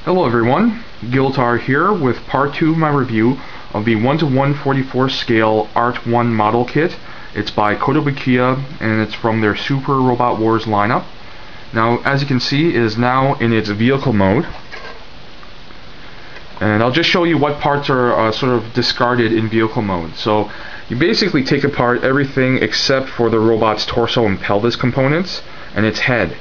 Hello everyone, Giltar here with part 2 of my review of the 1:144 scale ART-1 model kit. It's by Kotobukiya and it's from their Super Robot Wars lineup. Now, as you can see, it is now in its vehicle mode. And I'll just show you what parts are sort of discarded in vehicle mode. So, you basically take apart everything except for the robot's torso and pelvis components and its head.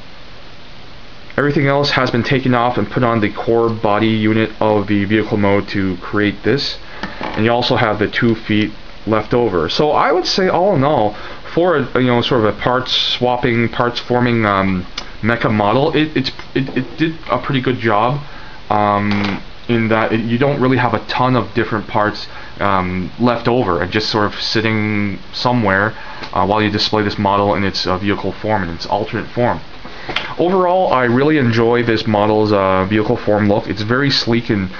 Everything else has been taken off and put on the core body unit of the vehicle mode to create this. And you also have the 2 feet left over. So I would say, all in all, for a sort of a parts swapping, parts forming mecha model, it did a pretty good job. In that you don't really have a ton of different parts left over and just sort of sitting somewhere while you display this model in its vehicle form, in its alternate form. Overall, I really enjoy this model's vehicle form look. It's very sleek and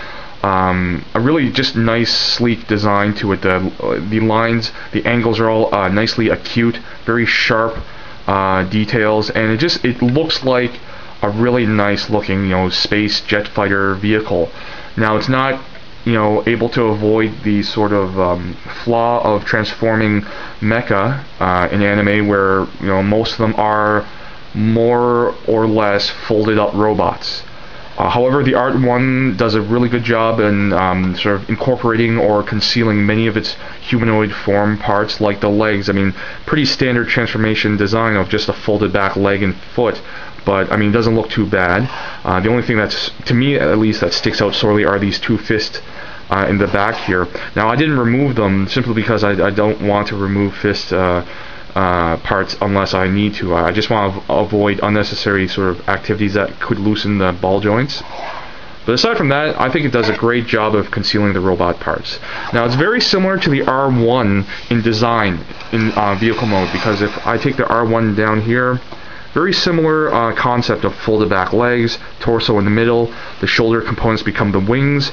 a really just nice, sleek design to it. The lines, the angles are all nicely acute, very sharp details, and it looks like a really nice looking, space jet fighter vehicle. Now, it's not, able to avoid the sort of flaw of transforming mecha in anime, where most of them are more or less folded up robots. However, the ART-1 does a really good job in sort of incorporating or concealing many of its humanoid form parts, like the legs. I mean, pretty standard transformation design of just a folded back leg and foot, but I mean, it doesn't look too bad. The only thing that's, to me at least, that sticks out sorely are these 2 fists in the back here. Now, I didn't remove them simply because I don't want to remove fist parts unless I need to. I just want to avoid unnecessary sort of activities that could loosen the ball joints. But aside from that, I think it does a great job of concealing the robot parts. Now, it's very similar to the R1 in design in vehicle mode, because if I take the R1 down here, very similar concept of folded back legs, torso in the middle, the shoulder components become the wings,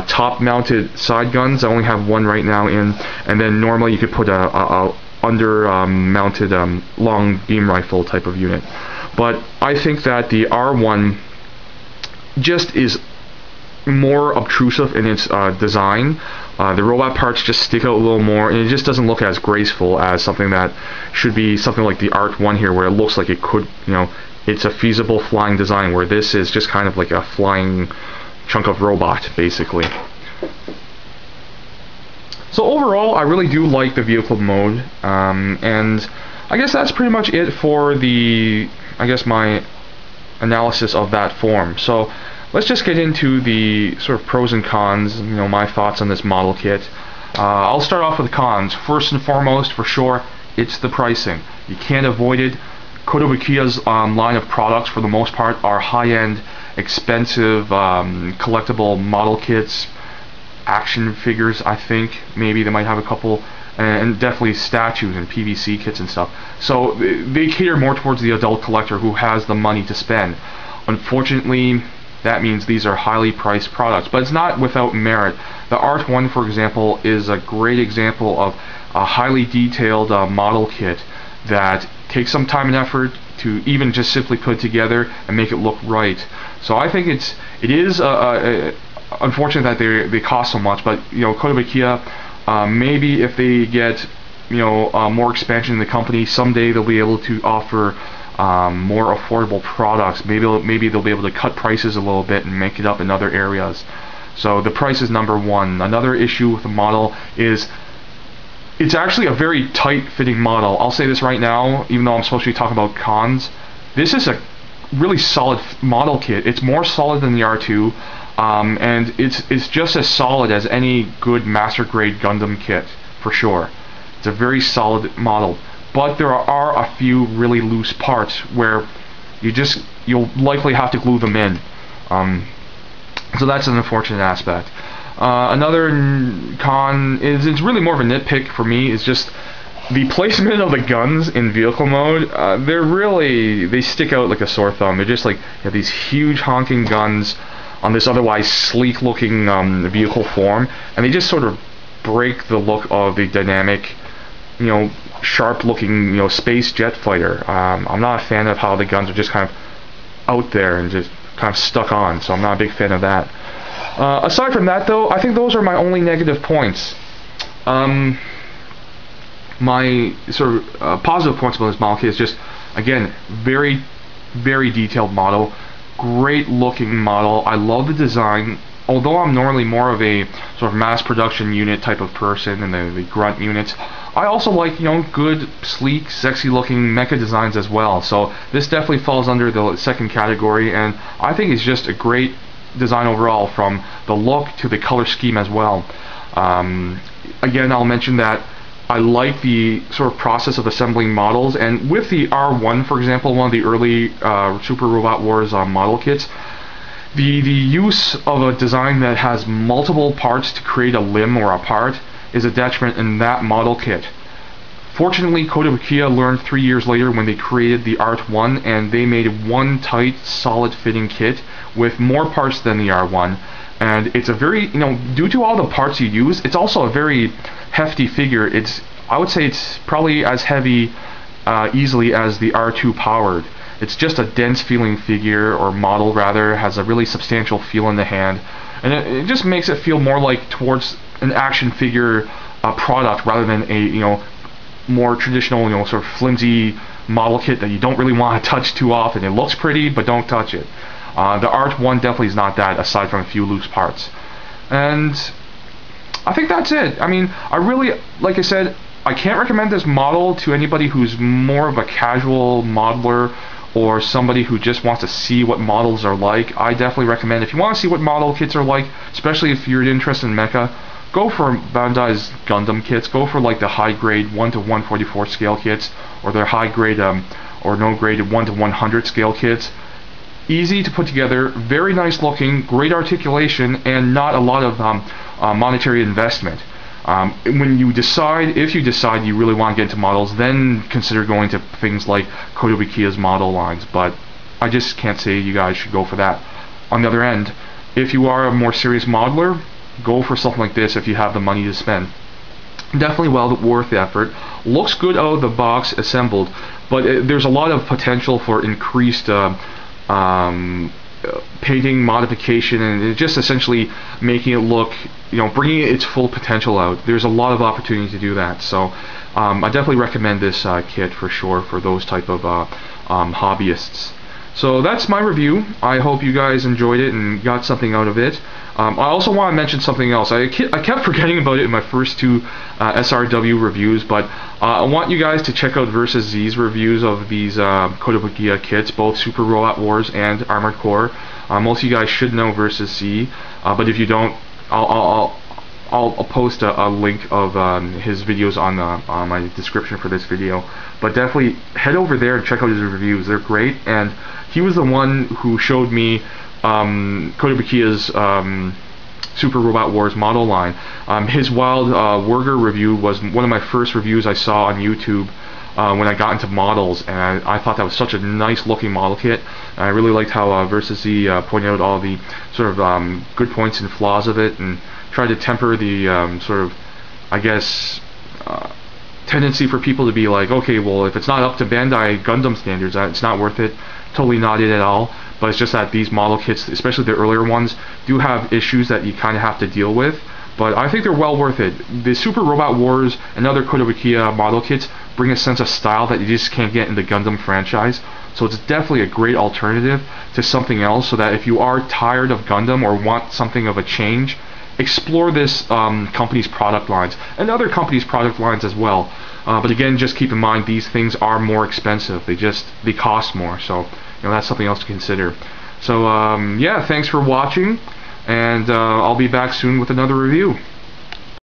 top mounted side guns. I only have one right now in, and then normally you could put a mounted long beam rifle type of unit. But I think that the R1 just is more obtrusive in its design. The robot parts just stick out a little more, and it just doesn't look as graceful as something that should be something like the ART-1 here, where it looks like it could, it's a feasible flying design, where this is just kind of like a flying chunk of robot, basically. So overall, I really do like the vehicle mode, and I guess that's pretty much it for my analysis of that form. So let's just get into the sort of pros and cons, my thoughts on this model kit. I'll start off with the cons. First and foremost, for sure, it's the pricing. You can't avoid it. Kotobukiya's line of products, for the most part, are high-end, expensive, collectible model kits, action figures. I think maybe they might have a couple, and definitely statues and PVC kits and stuff. So they cater more towards the adult collector who has the money to spend. Unfortunately, that means these are highly priced products, but it's not without merit. The ART-1, for example, is a great example of a highly detailed model kit that takes some time and effort to even just simply put together and make it look right. So I think it is unfortunate that they cost so much, but Kotobukiya, maybe if they get more expansion in the company, someday they'll be able to offer more affordable products. Maybe they'll be able to cut prices a little bit and make it up in other areas. So the price is number one. Another issue with the model is it's actually a very tight-fitting model. I'll say this right now, even though I'm supposed to be talking about cons. This is a really solid model kit. It's more solid than the R2. And it's just as solid as any good master grade Gundam kit, for sure. It's a very solid model, but there are a few really loose parts where you'll likely have to glue them in. So that's an unfortunate aspect. Another con is, it's really more of a nitpick for me, is just the placement of the guns in vehicle mode. They stick out like a sore thumb. They're just like, you have these huge honking guns on this otherwise sleek looking vehicle form, and they just sort of break the look of the dynamic, sharp looking, space jet fighter. I'm not a fan of how the guns are just kind of out there and just kind of stuck on, so I'm not a big fan of that. Aside from that, though, I think those are my only negative points. My sort of positive points about this model kit is just, again, very, very detailed model, great looking model. I love the design. Although I'm normally more of a sort of mass production unit type of person and the grunt units, I also like, good, sleek, sexy looking mecha designs as well. So this definitely falls under the second category, and I think it's just a great design overall, from the look to the color scheme as well. Again, I'll mention that I like the sort of process of assembling models, and with the R1, for example, one of the early Super Robot Wars model kits, the use of a design that has multiple parts to create a limb or a part is a detriment in that model kit. Fortunately, Kotobukiya learned 3 years later when they created the ART-1, and they made one tight, solid fitting kit with more parts than the R1. And it's a very, due to all the parts you use, it's also a very hefty figure. I would say it's probably as heavy easily as the R2 powered. It's just a dense feeling figure, or model rather, has a really substantial feel in the hand, and it just makes it feel more like towards an action figure product rather than a more traditional sort of flimsy model kit that you don't really want to touch too often. It looks pretty, but don't touch it. The ART-1 definitely is not that, aside from a few loose parts. And I think that's it. I mean, I really, like I said, I can't recommend this model to anybody who's more of a casual modeler or somebody who just wants to see what models are like. I definitely recommend, if you want to see what model kits are like, especially if you're interested in mecha, go for Bandai's Gundam kits. Go for like the high grade 1 to 144 scale kits, or their high grade or no graded 1 to 100 scale kits. Easy to put together, very nice looking, great articulation, and not a lot of monetary investment. When you decide, if you decide you really want to get into models, then consider going to things like Kotobukiya's model lines, but I just can't say you guys should go for that. On the other end, if you are a more serious modeler, go for something like this if you have the money to spend. Definitely well worth the effort. Looks good out of the box assembled, but there's a lot of potential for increased painting, modification, and just essentially making it look, bringing its full potential out. There's a lot of opportunity to do that. So I definitely recommend this kit for sure for those type of hobbyists. So that's my review. I hope you guys enjoyed it and got something out of it. I also want to mention something else. I kept forgetting about it in my first two SRW reviews, but I want you guys to check out Versus Z's reviews of these Kotobukiya kits, both Super Robot Wars and Armored Core. Most of you guys should know Versus Z, but if you don't, I'll post a link of his videos on my description for this video. But definitely head over there and check out his reviews. They're great, and he was the one who showed me Kotobukiya's Super Robot Wars model line. His Wildwurger review was one of my first reviews I saw on YouTube when I got into models, and I thought that was such a nice looking model kit. And I really liked how Versus Z pointed out all the sort of good points and flaws of it, and tried to temper the sort of, I guess, tendency for people to be like, okay, well, if it's not up to Bandai Gundam standards, it's not worth it. Totally not it at all. But it's just that these model kits, especially the earlier ones, do have issues that you kind of have to deal with. But I think they're well worth it. The Super Robot Wars and other Kotobukiya model kits bring a sense of style that you just can't get in the Gundam franchise. So it's definitely a great alternative to something else, so that if you are tired of Gundam or want something of a change, explore this company's product lines, and other companies' product lines as well. But again, just keep in mind, these things are more expensive. They cost more, so that's something else to consider. So yeah, thanks for watching, and I'll be back soon with another review.